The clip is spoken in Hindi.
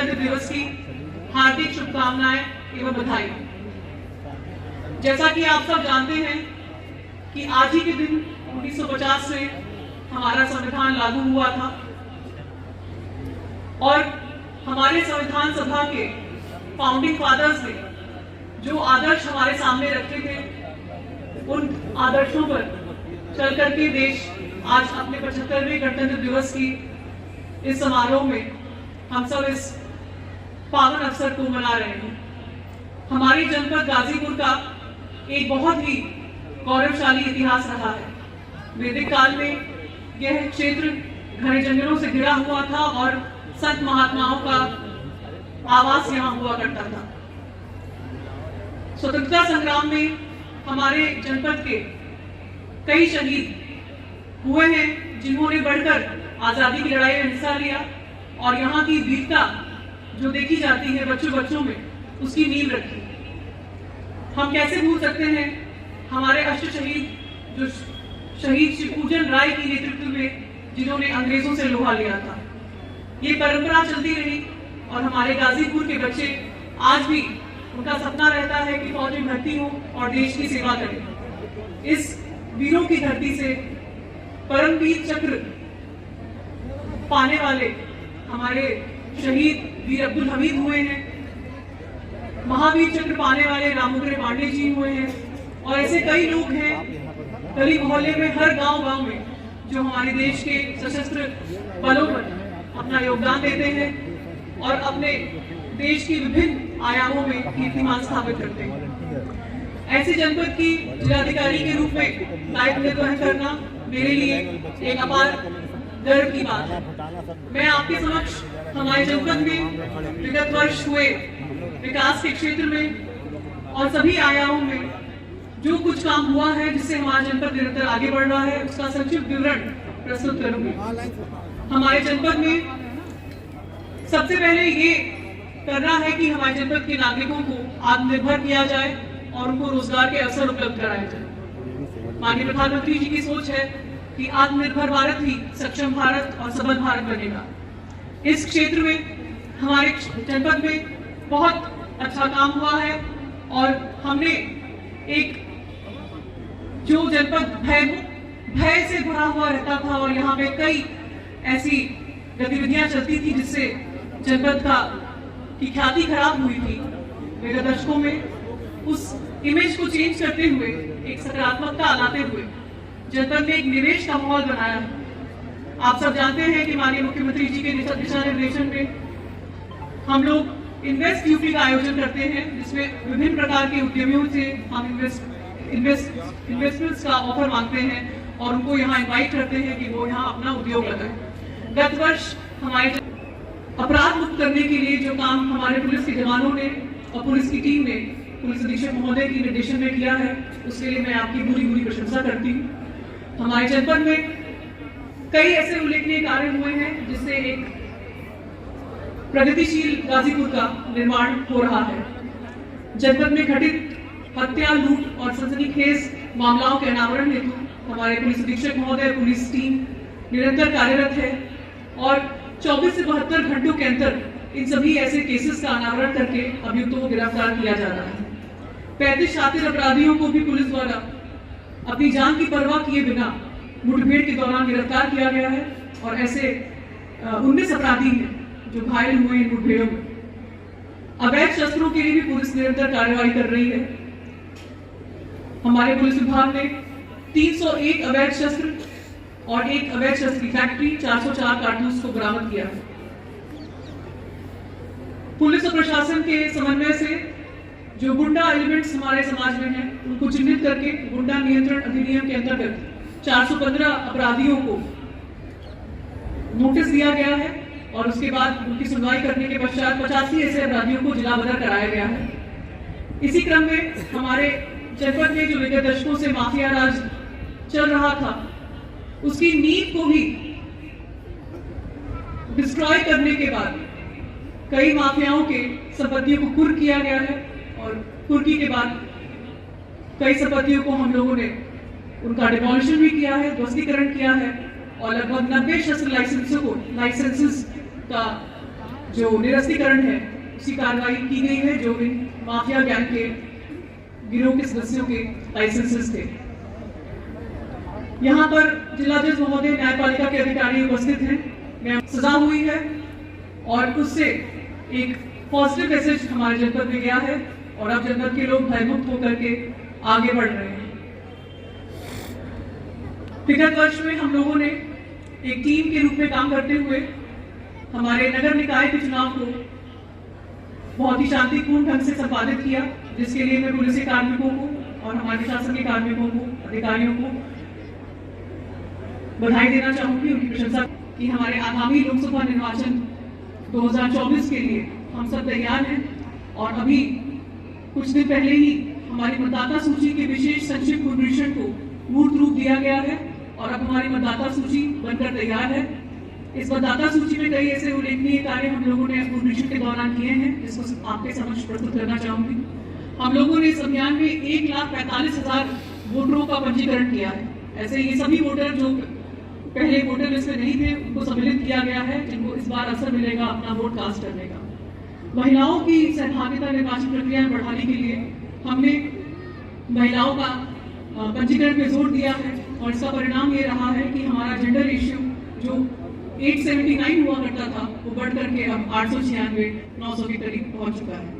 गणतंत्र दिवस की हार्दिक शुभकामनाएं एवं बधाई। जैसा कि आप सब जानते हैं कि आज ही के दिन 1950 से हमारा संविधान लागू हुआ था और हमारे संविधान सभा के फाउंडिंग फादर्स ने जो आदर्श हमारे सामने रखे थे, उन आदर्शों पर चल करके देश आज अपने 75वें गणतंत्र दिवस की इस समारोह में हम सब इस पावन अवसर को मना रहे हैं। हमारी जनपद गाजीपुर का एक बहुत ही गौरवशाली इतिहास रहा है। वैदिक काल में यह क्षेत्र घने जंगलों से घिरा हुआ था और संत महात्माओं का आवास यहाँ हुआ करता था। स्वतंत्रता संग्राम में हमारे जनपद के कई शहीद हुए हैं, जिन्होंने बढ़कर आजादी की लड़ाई में हिस्सा लिया और यहाँ की वीरता जो देखी जाती है बच्चों में, उसकी नींव रखी। हम कैसे भूल सकते हैं हमारे अष्ट शहीद, जो शहीद शिवपूजन राय के नेतृत्व में, जिन्होंने अंग्रेजों से लोहा लिया था। ये परंपरा चलती रही और हमारे गाजीपुर के बच्चे आज भी, उनका सपना रहता है कि फौज में भर्ती हो और देश की सेवा करें। इस वीरों की धरती से परमवीर चक्र पाने वाले हमारे शहीद वीर अब्दुल हमीद हुए हैं, महावीर चक्र पाने वाले रामोग्रे पांडे जी हुए हैं और ऐसे कई लोग हैं गली मोहल्ले में, हर गांव में, जो हमारे देश के सशस्त्र बलों पर अपना योगदान देते हैं और अपने देश की विभिन्न आयामों में कीर्तिमान स्थापित करते हैं। ऐसे जनपद की जिलाधिकारी के रूप में दायित्व निर्वहन करना मेरे लिए एक अपार गर्व की बात है। मैं आपके समक्ष हमारे जनपद में विगत वर्ष हुए विकास के क्षेत्र में और सभी आयामों में जो कुछ काम हुआ है, जिससे हमारा जनपद निरंतर आगे बढ़ रहा है, उसका संक्षिप्त विवरण प्रस्तुत करूंगी। हमारे जनपद में सबसे पहले ये करना है कि हमारे जनपद के नागरिकों को आत्मनिर्भर किया जाए और उनको रोजगार के अवसर उपलब्ध कराए जाए। माननीय प्रधानमंत्री जी की सोच है कि आत्मनिर्भर भारत ही सक्षम भारत और सबल भारत बनेगा। इस क्षेत्र में हमारे जनपद में बहुत अच्छा काम हुआ है और हमने एक जो जनपद भय से भरा हुआ रहता था और यहाँ पे कई ऐसी गतिविधियां चलती थी जिससे जनपद की ख्याति खराब हुई थी विगत दशकों में, उस इमेज को चेंज करते हुए, एक सकारात्मकता लाते हुए जनपद में एक निवेश का माहौल बनाया है। आप सब जानते हैं कि माननीय मुख्यमंत्री जी के दिशा निर्देशन में हम लोग इन्वेस्ट यूपी का आयोजन करते हैं, जिसमें विभिन्न प्रकार के उद्यमियों से हम इन्वेस्टमेंट्स का ऑफर मांगते हैं और उनको यहाँ इनवाइट करते हैं कि वो यहाँ अपना उद्योग लगाए। गत वर्ष हमारे अपराध मुक्त करने के लिए जो काम हमारे पुलिस के जवानों ने और पुलिस की टीम ने पुलिस अधीक्षक महोदय के निर्देशन में किया है, उसके लिए मैं आपकी पूरी प्रशंसा करती हूँ। हमारे जनपद में कई ऐसे उल्लेखनीय कार्य हुए हैं जिससे एक प्रगतिशील गाजीपुर का निर्माण हो रहा है। जनपद में घटित हत्या, लूट और सनसनीखेज मामलों के अनावरण हेतु हमारे पुलिस अधीक्षक महोदय, पुलिस टीम निरंतर कार्यरत है और 24 से 72 घंटों के अंदर इन सभी ऐसे केसेस का अनावरण करके अभियुक्तों को गिरफ्तार किया जा रहा है। 35 शातिर अपराधियों को भी पुलिस द्वारा अपनी जान की परवाह किए बिना मुठभेड़ के दौरान गिरफ्तार किया गया है और ऐसे 19 अपराधी हैं जो घायल हुए इन मुठभेड़ों में। अवैध शस्त्रों के लिए भी पुलिस निरंतर कार्रवाई कर रही है। हमारे पुलिस विभाग ने 301 अवैध शस्त्र और एक अवैध शस्त्र की फैक्ट्री, 404 कारतूस को बरामद किया है। पुलिस और प्रशासन के समन्वय से जो गुंडा एलिमेंट्स हमारे समाज में हैं, उनको चिन्हित करके गुंडा नियंत्रण अधिनियम के अंतर्गत 415 अपराधियों को नोटिस दिया गया है और उसके बाद उनकी सुनवाई करने के पश्चात 85 ऐसे अपराधियों को जिला बदर कराया गया है। इसी क्रम में हमारे जनपद में जो विगत दशकों से माफिया राज चल रहा था, उसकी नींव को भी डिस्ट्रॉय करने के बाद कई माफियाओं के संपत्तियों को कुर्क किया गया है और कुर्की के बाद कई संपत्तियों को हम लोगों ने उनका डिमोलिशन भी किया है, ध्वस्तीकरण किया है और लगभग 90 शस्त्र लाइसेंसेस का जो निरस्तीकरण है उसकी कार्रवाई की गई है, जो इन माफिया गैंग के गिरोह के सदस्यों के लाइसेंसेस थे। यहाँ पर जिला जज महोदय, न्यायपालिका के अधिकारी उपस्थित हैं। सजा हुई है और उससे एक पॉजिटिव मैसेज हमारे जनपद में गया है और अब जनपद के लोग भयमुक्त होकर के आगे बढ़ रहे हैं। विगत वर्ष में हम लोगों ने एक टीम के रूप में काम करते हुए हमारे नगर निकाय के चुनाव को बहुत ही शांतिपूर्ण ढंग से संपादित किया, जिसके लिए मैं पुलिस के कार्मिकों को और हमारे शासन के कार्मिकों को, अधिकारियों को बधाई देना चाहूंगी, उनकी प्रशंसा कि हमारे आगामी लोकसभा निर्वाचन 2024 के लिए हम सब तैयार हैं। और अभी कुछ दिन पहले ही हमारी मतदाता सूची के विशेष संक्षिप्त पुनरीक्षण को मूर्त रूप दिया गया है और अब हमारी मतदाता सूची बनकर तैयार है। इस मतदाता सूची में कई ऐसे उल्लेखनीय कार्य हम लोगों ने पुनरीक्षण के दौरान किए हैं, जिसको आपके समक्ष प्रस्तुत करना चाहूंगी। हम लोगों ने इस अभियान में 1,45,000 वोटरों का पंजीकरण किया है। ऐसे ये सभी वोटर जो पहले वोटर लिस्ट में नहीं थे, उनको सम्मिलित किया गया है, जिनको इस बार अवसर मिलेगा अपना वोट कास्ट करने का। महिलाओं की सहभागिता निर्वाचन प्रक्रिया में बढ़ाने के लिए हमने महिलाओं का पंजीकरण पे जोर दिया है और इसका परिणाम ये रहा है कि हमारा जेंडर रेशियो जो 879 हुआ करता था, वो बढ़ करके अब 896 900 के करीब पहुंच चुका है।